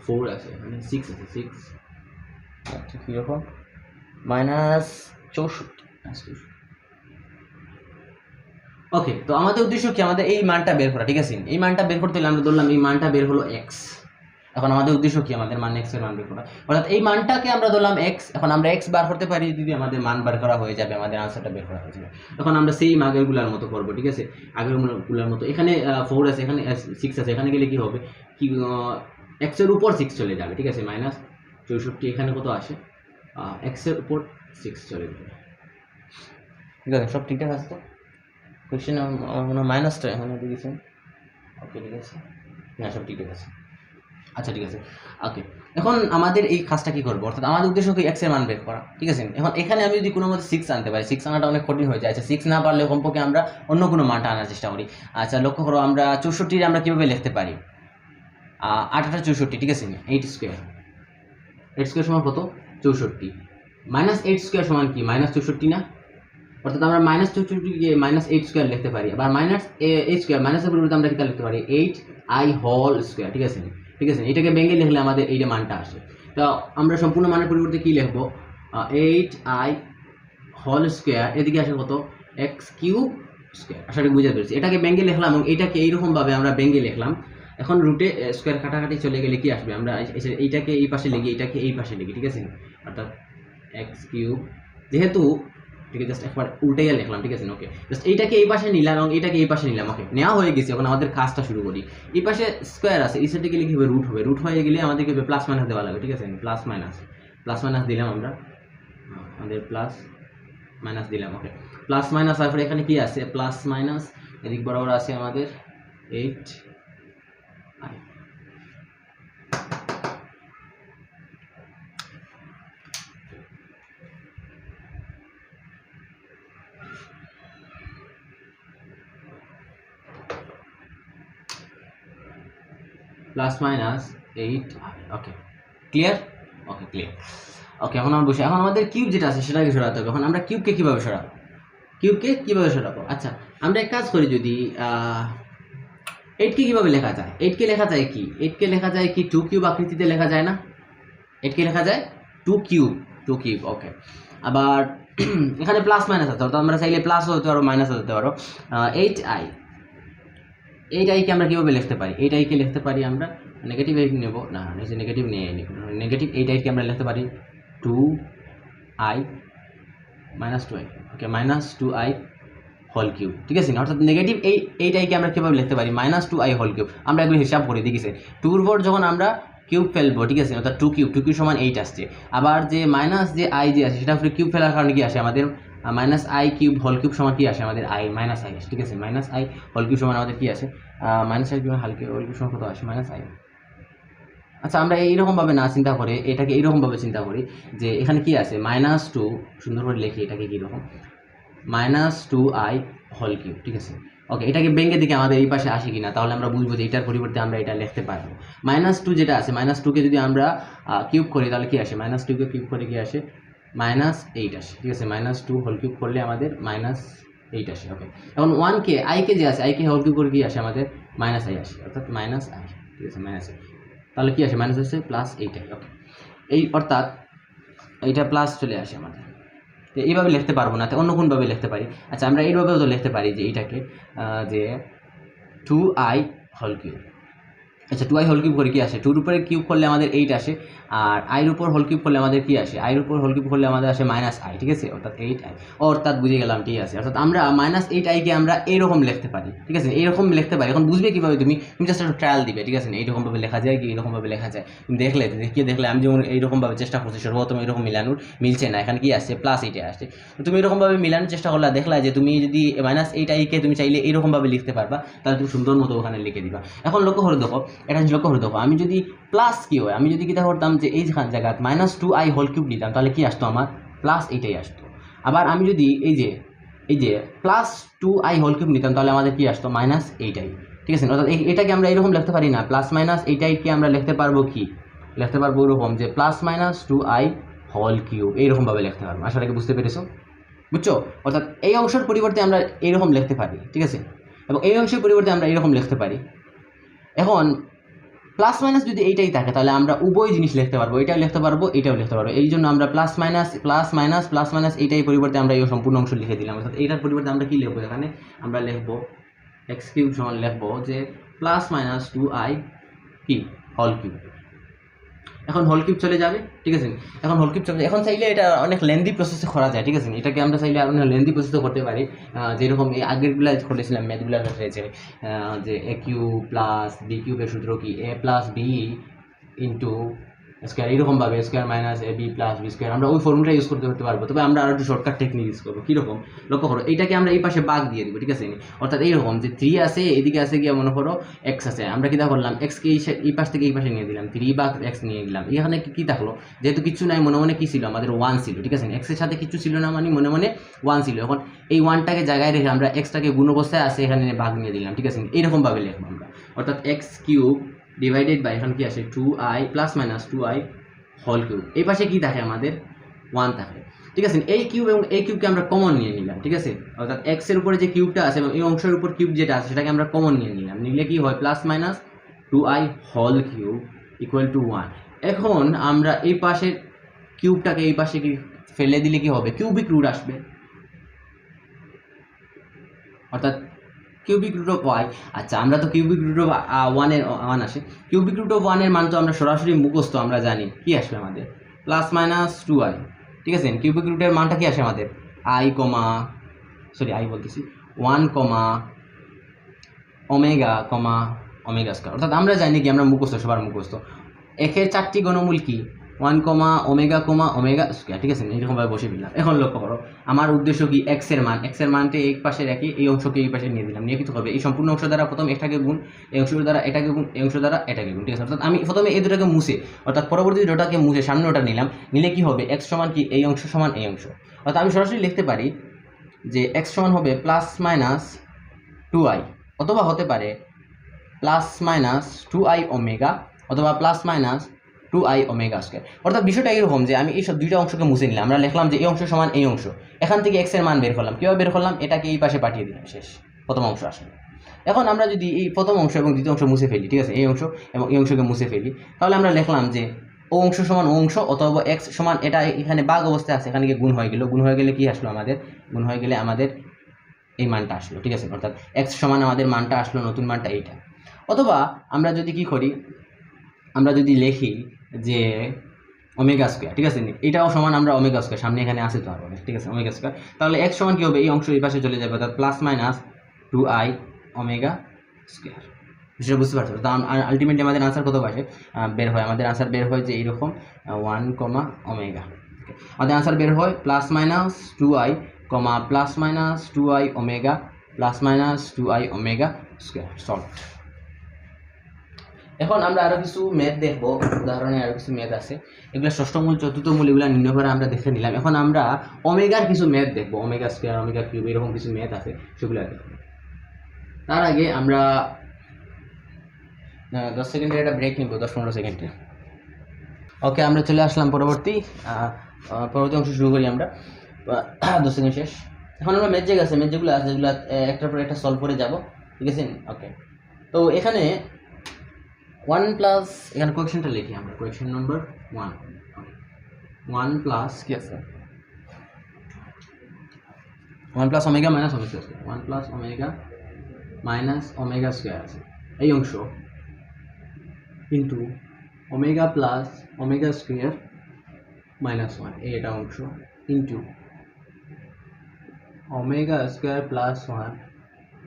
4 আছে, এখানে 6 আছে, 6 আচ্ছা কীরকম? -64। ওকে, তো আমাদের উদ্দেশ্য কি? আমাদের এই মানটা বের করা, ঠিক আছে? এই মানটা বের করতে হলে আমরা ধরলাম এই মানটা বের হলো x। এখন আমাদের উদ্দেশ্য কি? আমাদের মান x এর মান বের করা, অর্থাৎ এই মানটাকে আমরা ধরলাম x। এখন আমরা x বার করতে পারি, যদি আমাদের মান বার করা হয়ে যাবে, আমাদের আনসারটা বের করা হয়ে যাবে। এখন আমরা সেই আগেরগুলার মতো করবো, ঠিক আছে? আগেরগুলার মতো, এখানে 4 আছে, এখানে 6 আছে, এখানে গেলে কি হবে? কি x এর উপর 6 চলে যাবে, ঠিক আছে? -64, এখানে কত আসে? x এর উপর 6 চলে যাবে, ঠিক আছে? সব ঠিকঠাক আছে তো? কোয়েশ্চেন আমার মনে হয় মাইনাসটা এখানে দিয়েছেন। ওকে, ঠিক আছে, না সব ঠিক আছে। আচ্ছা, ঠিক আছে। ওকে, এখন আমাদের এই কাজটা কি করবো? অর্থাৎ আমাদের উদ্দেশ্য কি x এর মান বের করা, ঠিক আছে? এখন এখানে আমি যদি কোনো মতে 6 আনতে পারি, 6 আনাটা অনেক কঠিন হয়ে যায়। আচ্ছা, 6 না পারলে কমপক্ষে আমরা অন্য কোনো মানটা আনার চেষ্টা করি। আচ্ছা, লক্ষ্য করো, আমরা 64 আমরা কীভাবে লিখতে পারি? 8 8 64, ঠিক আছে? 8 স্কোয়ার, 8 স্কোয়ার সমান কত? 64। -8 স্কোয়ার সমান কি? -64 না? অর্থাৎ আমরা -64 -8 স্কোয়ার লিখতে পারি। আবার -8 স্কোয়ার, মাইনাসের পরিবর্তে আমরা কিটা লিখতে পারি? 8i হোল স্কোয়ার, ঠিক আছে? ঠিক আছে, এটাকে ভেঙে লিখলে আমাদের এইটা মানটা আসে। তো আমরা সম্পূর্ণ মানের পরিবর্তে কি লিখবো? 8i হোল স্কোয়ার, এদিকে আসে কত? x³ square. আসলে বুঝতে পেরেছি। এটাকে ভেঙে লিখলাম এবং এটাকে এইরকমভাবে আমরা ভেঙে লিখলাম। এখন রুটে স্কোয়ার কাটাকাটি চলে গেলে কি আসবে? আমরা এইটাকে এই পাশে লিখি, এটাকে এই পাশে লিখি, ঠিক আছে? অর্থাৎ x³ যেহেতু, ঠিক আছে, জাস্ট একবার উল্টাইয়া লিখলাম, ঠিক আছে? ওকে, জাস্ট এইটাকে এই পাশে নিলাম এবং এটাকে এই পাশে নিলাম। ওকে, নেওয়া হয়ে গেছে। এখন আমাদের কাজটা শুরু করি। এই পাশে স্কোয়ার আছে, এই সাইডে গেলে কি হবে? রুট হবে। রুট হয়ে গেলে আমাদেরকে প্লাস মাইনাস দেওয়া লাগবে, ঠিক আছে? প্লাস মাইনাস দিলাম আমরা, আমাদের প্লাস মাইনাস দিলাম। ওকে, প্লাস মাইনাস তারপরে এখানে কি আছে? প্লাস মাইনাস এদিক বরাবর আছে আমাদের 8i +-8i। ওকে, ক্লিয়ার? ওকে, ক্লিয়ার। ওকে, এখন আমরা বসে, এখন আমাদের কিউব যেটা আছে সেটাকে সরাতে হবে। এখন আমরা কিউবকে কীভাবে সরাবো? আচ্ছা, আমরা এক কাজ করি, যদি 8কে কীভাবে লেখা যায়? 8কে লেখা যায় কি? 8কে লেখা যায় কি 2 কিউব আকৃতিতে লেখা যায় না? 8কে লেখা যায় 2 কিউব। ওকে, আবার এখানে প্লাস মাইনাস আছে, অর্থাৎ আমরা চাইলে প্লাসও হতে পারো, মাইনাসও হতে পারো। 8iকে আমরা কীভাবে লিখতে পারি? 8iকে লিখতে পারি আমরা নেগেটিভ 8 নেব না, নেগেটিভ নিয়ে নেগেটিভ 8iকে আমরা লিখতে পারি 2i -2i। ওকে, -2i হোল কিউব, ঠিক আছে? অর্থাৎ নেগেটিভ 8iকে আমরা কীভাবে লিখতে পারি? -2i whole cube. আমরা এগুলো হিসাব করে দেখেছি। 2 এর পর যখন আমরা কিউব ফেলবো, ঠিক আছে, অর্থাৎ টু কিউব সমান 8 আসছে। আবার যে মাইনাস যে আই যে আছে সেটা উপরে কিউব ফেলার কারণে কি আসে আমাদের minus i cube whole cube সমান কি আসে আমাদের আই মাইনাস আই আসে, ঠিক আছে, মাইনাস আই হোল কিউব সমান আমাদের কি আসে minus i cube whole cube সমান কত আসে মাইনাস আই। আচ্ছা আমরা এইরকমভাবে না চিন্তা করে এটাকে এইরকমভাবে চিন্তা করি যে এখানে কি আছে -2, সুন্দর করে লিখি এটাকে কীরকম -2i হোল কিউব, ঠিক আছে। ওকে, এটাকে ব্যাঙ্গের দিকে আমাদের এই পাশে আসে কিনা তাহলে আমরা বুঝবো যে এটার পরিবর্তে আমরা এটা লিখতে পারবো। -2 যেটা আছে -2কে যদি আমরা কিউব করি তাহলে কি আসে -2কে কিউব করে কি আসে -8 আসে, ঠিক আছে। -2 হোল কিউব করলে আমাদের -8 আসে। ওকে, এখন 1কে আইকে যে আছে আইকে হোল কিউব করে কি আসে আমাদের -i আসে, অর্থাৎ -i, ঠিক আছে, -i। তাহলে কি আসে মাইনাস আসছে +8i। ওকে, এই অর্থাৎ এইটা প্লাস চলে আসে আমাদের। তো এইভাবে লিখতে পারবো না, তো অন্য কোনভাবে লিখতে পারি। আচ্ছা আমরা এইভাবেও তো লিখতে পারি যে এইটাকে যে 2i হোল কিউব। আচ্ছা 2i হোল কিউব করে কি আসে 2 এর উপরে কিউব করলে আমাদের 8 আসে, আর i এর উপর হোল কিউব করলে আমাদের কি আসে i এর উপর হোল কিউব করলে আমাদের আসে -i, ঠিক আছে, অর্থাৎ 8i। অর্থাৎ বুঝে গেলাম, ঠিক আছে, অর্থাৎ আমরা -8i কে আমরা এইরকম লিখতে পারি, ঠিক আছে, এইরকম লিখতে পারি। এখন বুঝবে কীভাবে তুমি জাস্ট একটা ট্রায়াল দিবে, ঠিক আছে, এইরকমভাবে লেখা যায় কি এইরকমভাবে লেখা যায়, তুমি দেখলে আমি যেমন এইরকমভাবে চেষ্টা করছি সর্বপ্রথম এরকম মিলানোর, মিলছে না, এখানে কি আসছে +8 আসছে। তুমি এরকমভাবে মিলানোর চেষ্টা করলে দেখলা যে তুমি যদি -8i কে তুমি চাইলে এইরকমভাবে লিখতে পারবা, তাহলে তুমি সুন্দর মতো ওখানে লিখে দিবা। এখন লক্ষ্য করে দেখো, এটা লক্ষ্য করে দেখো, আমি যদি প্লাস কি হয়, আমি যদি কিতা করতাম যে এই জায়গায় -2i হোল কিউব নিতাম তাহলে কি আসতো আমার +8i আসতো। আবার আমি যদি এই যে +2i হোল কিউব নিতাম তাহলে আমাদের কি আসতো -8i, ঠিক আছে। অর্থাৎ এটাকে আমরা এরকম লিখতে পারি না, +-8i কে আমরা লিখতে পারবো কি লিখতে পারবো এরকম যে +-2i হোল কিউব, এইরকমভাবে লিখতে পারবো। আশা রাখি বুঝতে পেরেছো, বুঝছো। অর্থাৎ এই অংশের পরিবর্তে আমরা এইরকম লিখতে পারি, ঠিক আছে, এবং এই অংশের পরিবর্তে আমরা এইরকম লিখতে পারি। এখন প্লাস মাইনাস যদি এইটাই থাকে তাহলে আমরা উভয় জিনিস লিখতে পারবো, এটাও লিখতে পারবো এটাও লিখতে পারবো। এই জন্য আমরা প্লাস মাইনাস এইটাই পরিবর্তে আমরা এই সম্পূর্ণ অংশ লিখে দিলাম। অর্থাৎ এইটার পরিবর্তে আমরা কি লিখবো, এখানে আমরা লিখবো x³ সমান লিখবো যে +-2i কি হোল কিউব। এখন হোল কিউব চলে যাবে, ঠিক আছে। এখন হোল কিউব চলে, এখন চাইলে এটা অনেক লেন্দি প্রসেসে করা যায়, ঠিক আছে। এটাকে আমরা চাইলে অনেক লেন্দি প্রসেসে করতে পারি, যেরকম এই আগেরগুলো করেছিলাম ম্যাথগুলো হয়েছে যে a³ + b³ এর সূত্র কি a + b ইন্টু স্কোয়ার, এরকমভাবে square minus ab + b square, আমরা ওই ফর্মুলা ইউজ করতে পারবো। তবে আমরা আরও একটু শর্টকাট টেকনিক ইউজ করবো। কীরকম লক্ষ্য করো, এইটাকে আমরা এই পাশে বাঘ দিয়ে দিব, ঠিক আছে। অর্থাৎ এইরকম যে 3 আছে, এদিকে আছে গিয়ে মনে করো x আছে, আমরা কী করলাম এক্সকে এই পাশ থেকে এই পাশে নিয়ে দিলাম, 3 x নিয়ে দিলাম। এখানে কী থাকলো, যেহেতু কিছু নাই, মনে মনে কী ছিল আমাদের 1 ছিল, ঠিক আছে। এক্সের সাথে কিছু ছিল না, মানে মনে মনে 1 ছিল। এখন এই 1টাকে জায়গায় রেখে আমরা এক্সটাকে গুণ অবস্থায় আছে এখানে ভাগ নিয়ে দিলাম, ঠিক আছে। এইরকমভাবে লিখবো আমরা, অর্থাৎ x³ ডিভাইডেড বাই এখানে কি আসে 2i +-2i হোল কিউব। এই পাশে কি থাকে আমাদের 1 থাকে, ঠিক আছে। এই কিউব এবং এই কিউবকে আমরা কমন নিয়ে নিলাম, ঠিক আছে। অর্থাৎ x এর উপরে যে কিউবটা আছে এবং এই অংশের উপর কিউব যেটা আছে সেটাকে আমরা কমন নিয়ে নিলাম, নিলে কি হয় +-2i হোল কিউব = 1। এখন আমরা এই পাশের কিউবটাকে এই পাশে কি ফেলে দিলে কি হবে, কিউবিক রুট আসবে, অর্থাৎ কিউবিক রুট অফ y। আচ্ছা আমরা তো কিউবিক রুট অফ 1 এর 1 আসে, কিউবিক রুট অফ 1 এর মান তো আমরা সরাসরি মুখস্থ, আমরা জানি কি আসবে আমাদের +-2i, ঠিক আছে। কিউবিক রুটের মানটা কি আসে আমাদের i, আই বলতেছি 1, ওমেগা স্কয়ার। অর্থাৎ আমরা জানি কি, আমরা মুখস্থ, সবার মুখস্থ, একের 4টি ঘনমূল কি 1, ওমেগা স্কয়ার, ঠিক আছে। এইরকমভাবে বসে দিলাম। এখন লক্ষ্য করো, আমার উদ্দেশ্য কি x এর মানটা এই পাশে রাখি, এই অংশকে এই পাশে নিয়ে দিলাম, নিয়ে কিছু হবে এই সম্পূর্ণ অংশ দ্বারা প্রথম এটাকে গুণ, এই অংশ দ্বারা এটাকে গুণ, এই অংশ দ্বারা এটাকে গুণ, ঠিক আছে। অর্থাৎ আমি প্রথমে এই দুটাকে মুছে, অর্থাৎ পরবর্তী দুটাকে মুছে সামনে ওটা নিলাম, নিলে কি হবে x সমান কি এই অংশ সমান এই অংশ। অর্থাৎ আমি সরাসরি লিখতে পারি যে x সমান হবে +-2i, অথবা হতে পারে +-2i ওমেগা, অথবা +-2i ওমেগা স্কয়ার। অর্থাৎ বিষয়টা এরকম যে আমি এই সব দুইটা অংশকে মুছে নিলাম, আমরা লিখলাম যে এই অংশ সমান এই অংশ, এখান থেকে x এর মান বের করলাম। কীভাবে বের করলাম, এটাকে এই পাশে পাঠিয়ে দিলাম, শেষ, প্রথম অংশ আসলে। এখন আমরা যদি এই প্রথম অংশ এবং দ্বিতীয় অংশ মুছে ফেলি, ঠিক আছে, এই অংশ এবং এই অংশকে মুছে ফেলি, তাহলে আমরা লিখলাম যে ও অংশ সমান ও অংশ, অথবা x সমান এটা এখানে ভাগ অবস্থায় আছে, এখানে গিয়ে গুণ হয়ে গেলে কি আসলো আমাদের, গুণ হয়ে গেলে আমাদের এই মানটা আসলো, ঠিক আছে। অর্থাৎ x সমান আমাদের মানটা আসলো, নতুন মানটা এইটা। অথবা আমরা যদি কি করি, আমরা যদি লিখি যে ওমেগা স্কয়ার, ঠিক আছে, এটাও সমান আমরা ওমেগা স্কয়ার, সামনে এখানে আছে তো আরো, ঠিক আছে, ওমেগা স্কয়ার। তাহলে x সমান কি হবে, এই অংশ এই পাশে চলে যাবে, অর্থাৎ +-2i ওমেগা স্কয়ার, বিষয়টা বুঝতে পারছো তো? আলটিমেটলি আমাদের আনসার কত আসে বের হয়, আমাদের আনসার বের হয় যে এইরকম 1, ওমেগা। আমাদের আনসার বের হয় +-2i, +-2i omega, +-2i omega square. Solve. এখন আমরা আরো কিছু ম্যাথ দেখবো, উদাহরণে আরো কিছু ম্যাথ আছে, এগুলো ষষ্ঠ মূল, চতুর্থ মূল, এগুলো নির্ণয় করে আমরা দেখে নিলাম। এখন আমরা ওমেগার কিছু ম্যাথ দেখবো, ওমেগা স্কোয়ার, ওমেগা কিউব, এরকম কিছু ম্যাথ আছে, সেগুলো দেখবো। তার আগে আমরা 10 সেকেন্ডের একটা ব্রেক নিব, 10-15 সেকেন্ডের। ওকে, আমরা চলে আসলাম পরবর্তী অংশ শুরু করি আমরা। 10 সেকেন্ড শেষ। এখন আমরা ম্যাথ যেগুলো আছে, যেগুলো একটার পর একটা সলভ করে যাব, ঠিক আছে? ওকে, তো এখানে 1 প্লাস, এখানে কোয়েকশনটা লিখি আমরা, কোয়েকশন নম্বর 1 প্লাস কি আছে, 1 plus omega minus omega square, 1 plus omega minus omega square আছে এই অংশ, কিন্তু ওমেগা প্লাস ওমেগা স্কোয়ার -1 এটা অংশ, into omega square +1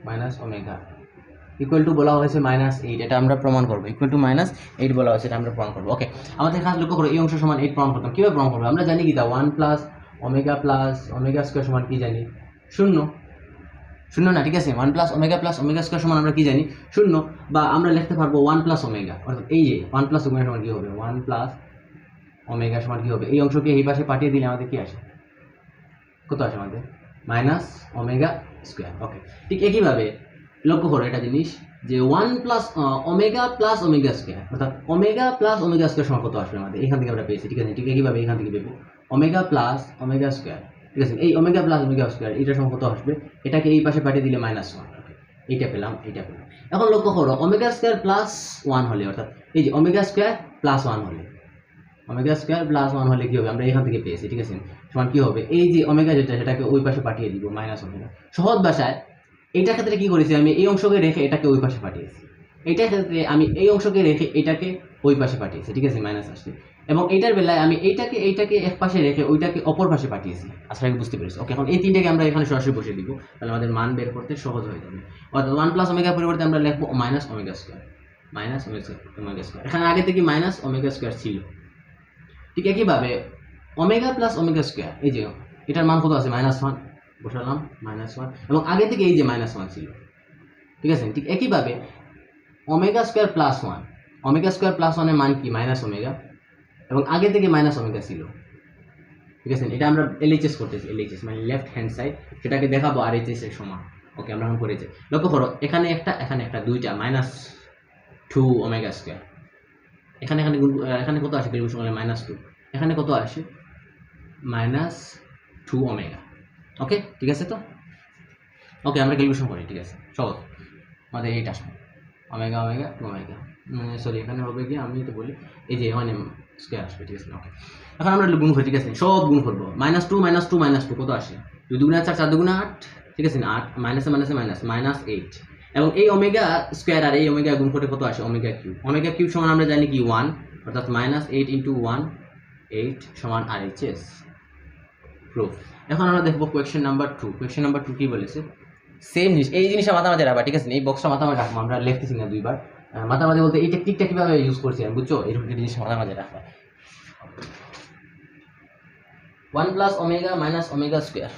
minus omega equal to বলা হয়েছে -8, এটা আমরা প্রমাণ করবো। ইকুয়াল টু -8 বলা হয়েছে, এটা আমরা প্রমাণ করবো। ওকে, আমাদের কাজ লক্ষ্য করো, এই অংশ সমান 8 প্রমাণ করতাম। কীভাবে প্রমাণ করবো? আমরা জানি কি, 1 প্লাস ওমেগা স্কোয়ার সমান কি জানি? 0 না, ঠিক আছে? 1 প্লাস ওমেগা স্কোয়ার সমান আমরা কি জানি? 0। বা আমরা লিখতে পারবো 1 প্লাস ওমেগা, অর্থাৎ এই যে 1 প্লাস ওমেগা সমান কি হবে? 1 প্লাস ওমেগা সমান কি হবে? এই অংশকে এই পাশে পাঠিয়ে দিলে আমাদের কি আসে? কত আসে আমাদের? Minus omega square. ওকে, ঠিক একইভাবে লক্ষ্য করো এটা জিনিস, যে 1 plus omega plus omega square, অর্থাৎ ওমেগা প্লাস ওমেগা স্কোয়ার সমান কত আসবে আমাদের? এখান থেকে আমরা পেয়েছি, ঠিক আছে? ঠিক একইভাবে এখান থেকে পেবো ওমেগা প্লাস ওমেগা স্কোয়ার, ঠিক আছে? এই ওমেগা প্লাস ওমেগা স্কোয়ার এটা সমান কত আসবে? এটাকে এই পাশে পাঠিয়ে দিলে -1। এইটা পেলাম, এইটা পেলাম। এখন লক্ষ্য করো, ওমেগা স্কোয়ার +1 হলে, অর্থাৎ এই যে ওমেগা স্কোয়ার +1 হলে, ওমেগা স্কোয়ার +1 হলে কি হবে? আমরা এখান থেকে পেয়েছি, ঠিক আছে? সমান কি হবে? এই যে ওমেগা যেটা, সেটাকে ওই পাশে পাঠিয়ে দিব -ওমেগা। সহজ ভাষায় এইটার ক্ষেত্রে কি করেছি, আমি এই অংশকে রেখে এটাকে ওই পাশে পাঠিয়েছি। এইটার ক্ষেত্রে আমি এই অংশকে রেখে এটাকে ওই পাশে পাঠিয়েছি, ঠিক আছে? মাইনাস আসছে। এবং এইটার বেলায় আমি এইটাকে এক পাশে রেখে ওইটাকে অপর পাশে পাঠিয়েছি। আশা করি বুঝতে পেরেছি। ওকে, এখন এই তিনটাকে আমরা এখানে সরাসরি বসে দিব, তাহলে আমাদের মান বের করতে সহজ হয়ে যাবে। অর্থাৎ 1 প্লাস ওমেগার পরিবর্তে আমরা লিখবো -ওমেগা স্কোয়ার, ওমেগা স্কোয়ার। এখানে আগে থেকে ওমেগা স্কোয়ার ছিল। ঠিক একইভাবে ওমেগা প্লাস ওমেগা স্কোয়ার, এই যে এটার মান কত আছে? -1 বসালাম, -1, এবং আগে থেকে এই যে -1 ছিল, ঠিক আছে? ঠিক একইভাবে ওমেগা স্কোয়ার +1, ওমেগা স্কোয়ার +1 এর মান কি? ওমেগা, এবং আগে থেকে ওমেগা ছিল, ঠিক আছে? এটা আমরা এলএইচএস করতেছি, এলএইচএস মানে লেফট হ্যান্ড সাইড, সেটাকে দেখাবো আরএইচএস এর সমান। ওকে, আমরা এখন করেছি। লক্ষ্য করো, এখানে একটা দুইটা -2 ওমেগা স্কোয়ার, এখানে কত আসে? ক্যালকুলেশন করলে -2, এখানে কত আসে? -2 ওমেগা। ওকে, ঠিক আছে তো? ওকে, আমরা ক্যালকুলেশন করি, ঠিক আছে? সহজ, আমাদের এইটা আসবে ওমেগা 2 ওমেগা, সরি এখানে হবে কি, আমি তো বলি এই যে স্কোয়ার আসবে, ঠিক আছে? ওকে, এখন আমরা গুণ করি, ঠিক আছে? সব গুণ করবো, -2 কত আসে? 2 দুগুণে 4, 4 দুগুণে 8, ঠিক আছে? 8 মাইনাসে -8, এবং এই ওমেগা স্কোয়ার আর এই ওমেগা গুণ করে কত আসে? ওমেগা কিউব সমান আমরা জানি কি 1, অর্থাৎ -8 × 1, 8 সমান RHS প্রুফ। এখন আমরা দেখবো কোয়েশ্চেন নাম্বার 2। কোয়েশ্চেন নাম্বার 2 কি বলেছে? সেম জিনিস, এই জিনিসটা মাথামাঝে রাখবা, ঠিক আছে? এই বক্সটা মাথামাঝে রাখবো, আমরা লিখতেছি না দুইবার। মাথামাঝে বলতে এই টেকনিকটা কিভাবে ইউজ করছি আমি, বুঝছো? এরকম জিনিস মাথামাঝে রাখবা। 1 plus omega minus omega square,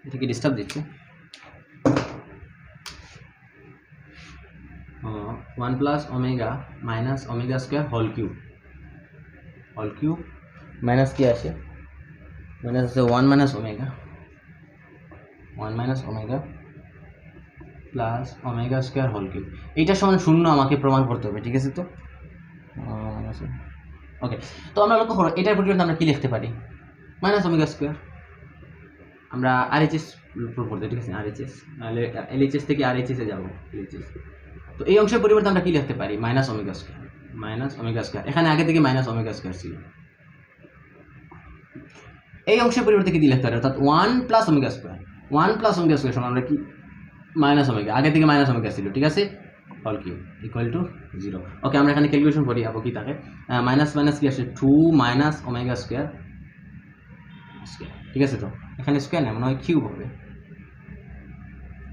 এটা কি ডিস্টার্ব দিচ্ছে? 1 plus omega minus omega square whole cube, minus কি আসে? মাইনাস আছে 1 minus omega, 1 minus omega plus omega square whole cube. এইটা সমান 0 আমাকে প্রমাণ করতে হবে, ঠিক আছে? তো ওকে, তো আমরা লক্ষ্য করো, এটার পরিবর্তে আমরা কি লিখতে পারি? Minus omega square. আমরা আরএইচএস প্রুভ করতে, ঠিক আছে? আরএইচএস, তাহলে এলএইচএস থেকে আরএইচএস এ যাবো, এলএইচএস। তো এই অংশের পরিবর্তে আমরা কি লিখতে পারি? মাইনাস ওমেগা স্কোয়ার, এখানে আগে থেকে ওমেগা স্কোয়ার ছিল। এই অংশের পরিবর্তে কি লিখতে পারি? অর্থাৎ 1 প্লাস ওমেগা স্কোয়ার, সমান আমরা কি? ওমেগা, আগে থেকে ওমেগা ছিল, ঠিক আছে? Whole cube equal to 0। Okay, আমরা এখানে ক্যালকুলেশন করি, আবার কি থাকে? মাইনাস কি আসে? 2 মাইনাস ওমেগা স্কোয়ার, ঠিক আছে? তো এখানে স্কোয়ার না, মনে হয় কিউব হবে।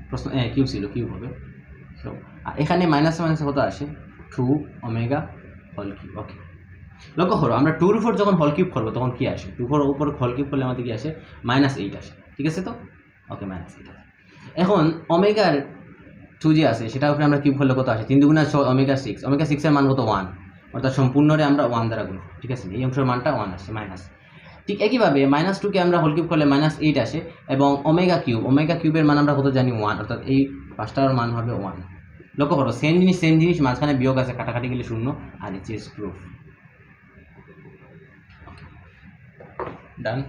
প্রশ্ন কিউব ছিল, কিউব হবে। আর এখানে মাইনাস মাইনাস কত আসে 2 ওমেগা হোল কিউব। ওকে, লক্ষ্য করো আমরা 2 এর উপর যখন হোল কিউব করবো তখন কি আসে, 2 এর উপর হোল কিউব করলে আমাদের কি আসে -8 আসে, ঠিক আছে তো? ওকে, -8 আসে। এখন ওমেগার 2 যে আছে সেটার উপরে আমরা কিউব করলে কত আসে 3 দুগুণা 6 ওমেগা 6, ওমেগা 6 এর মান কত 1, অর্থাৎ সম্পূর্ণরে আমরা 1 দ্বারা গুণ, ঠিক আছে? এই অংশের মানটা 1 আসছে মাইনাস। ঠিক একইভাবে -2 কে আমরা হোল কিউব করলে -8 আসে, এবং ওমেগা কিউবের মান আমরা কত জানি 1, অর্থাৎ এই পাঁচটার মান হবে 1। লক্ষ্য করো সেম জিনিস মাঝখানে বিয়োগ আছে, কাটাকাটি গেলে 0, আর it is proof. Done.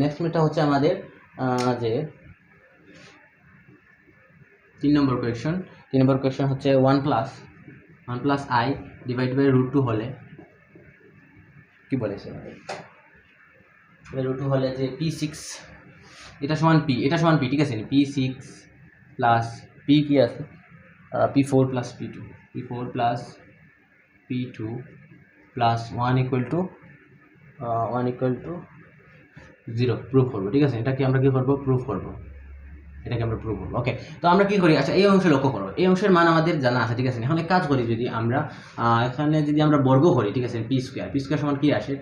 Next মেটা হচ্ছে আমাদের যে 3 নম্বর কোয়েশ্চন হচ্ছে 1 প্লাস i ডিভাইড বাই √2 হলে কি বলেছে √2 হলে যে p6 এটা সমান p, ঠিক আছে? p6 প্লাস p কি আছে p4 plus p2 plus 1 equal to 0 proof করবো, ঠিক আছে? এটাকে আমরা কি করবো প্রুফ করবো, ওকে। তো আমরা কি করি, আচ্ছা এই অংশে লক্ষ্য করো, এই অংশের মান আমাদের জানা আছে, ঠিক আছে? এখন এক কাজ করি, যদি আমরা এখানে যদি আমরা বর্গ করি, ঠিক আছে? p স্কোয়ার সমান কি আসে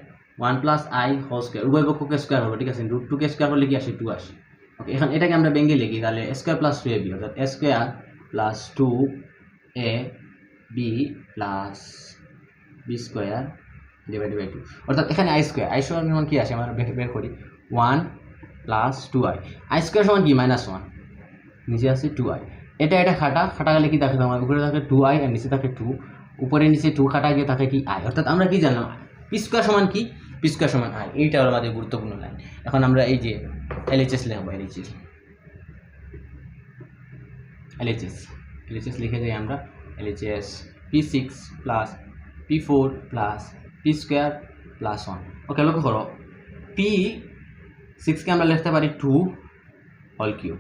1 প্লাস i হোল স্কোয়ার, উভয় পক্ষকে স্কোয়ার হবে, ঠিক আছে? √2 কে স্কোয়ার করলে কি আসে 2 আসে। ওকে, এখন এটাকে আমরা ভেঙে লিখি, তাহলে a স্কোয়ার প্লাস 2ab, অর্থাৎ a square plus 2ab plus b square divide by 2, অর্থাৎ এখানে i স্কোয়ার সমান কি আসে আমরা বের করি 1 প্লাস 2i, i স্কোয়ার সমান কি -1, নিচে আছে 2i, এটা খাটা গেলে কি থাকে তোমার উপরে থাকে 2i আর নিচে থাকে 2, উপরে নিচে 2 খাটা গিয়ে থাকে কি i, অর্থাৎ আমরা কি জানলাম p স্কোয়ার সমান কি, p স্কোয়ার সমান i। এইটা হলো আমাদের গুরুত্বপূর্ণ লাইন। এখন আমরা এই যে LHS লিখবো, LHS লিখে যাই আমরা, LHS p6 plus p4 plus p square plus 1। ওকে, লক্ষ্য করো p6 কে আমরা লিখতে পারি 2 হোল কিউব,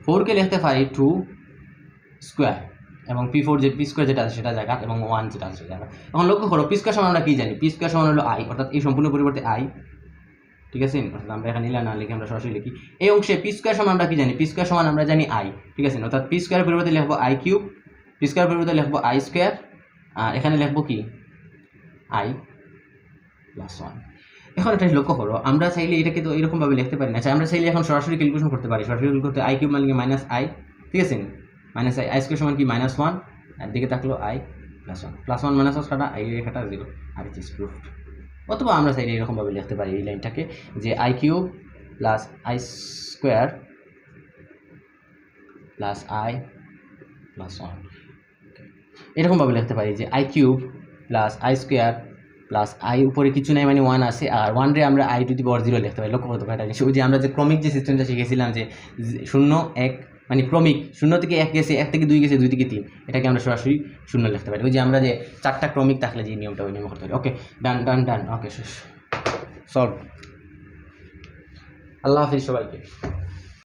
4 কে লিখতে পারি 2 স্কোয়ার, এবং p4 যে p স্কোয়ার যেটা আছে সেটা জায়গা, এবং 1 যেটা আছে সেটা জায়গা। এখন লক্ষ্য করো p স্কোয়ার সমান আমরা কি জানি, p স্কোয়ার সমান হলো i, অর্থাৎ এই সম্পূর্ণ পরিবর্তে i, ঠিক আছে? অর্থাৎ আমরা এখানে না লিখে আমরা সরাসরি লিখি এই অংশে p স্কোয়ার সমান আমরা কি জানি, p স্কোয়ার সমান আমরা জানি i, ঠিক আছে? অর্থাৎ p স্কোয়ার পরিবর্তে লিখবো i কিউব, p স্কোয়ার পরিবর্তে লিখবো i স্কোয়ার, আর এখানে লিখবো কি i প্লাস 1। এখন এটা লক্ষ্য করো, আমরা চাইলে এটাকে তো এরকমভাবে লিখতে পারি না, আমরা চাইলে এখন সরাসরি ক্যালকুলেশন করতে পারি, i কিউব মানে -i, ঠিক আছে? -i স্কোয়ার সমান কি -1, আর দিকে থাকলো i প্লাস 1 -1 কাটা i রেখাটা 0, আর ইট ইজ প্রুফড। অথবা আমরা চাইলে এরকমভাবে লিখতে পারি এই লাইনটাকে যে i cube plus i square plus i plus 1, এরকমভাবে লিখতে পারি যে i cube plus i square plus i উপরে কিছু নাই মানে 1 আছে, আর 1 রে আমরা i টু দি পাওয়ার 0 লিখতে পারি। লক্ষ্য করতে পারি ওই যে আমরা যে ক্রমিক যে সিস্টেমটা শিখেছিলাম যে 0 1 মানে ক্রমিক 0 থেকে 1 গেছে, 1 থেকে 2 গেছে, 2 থেকে 3, এটাকে আমরা সরাসরি 0 লিখতে পারি। ওই যে আমরা যে 4টা ক্রমিক থাকলে যে নিয়মটা ওই নিয়ম করতে পারি। ওকে, ডান, ওকে, সলভ। আল্লাহ হাফিজ সবাইকে।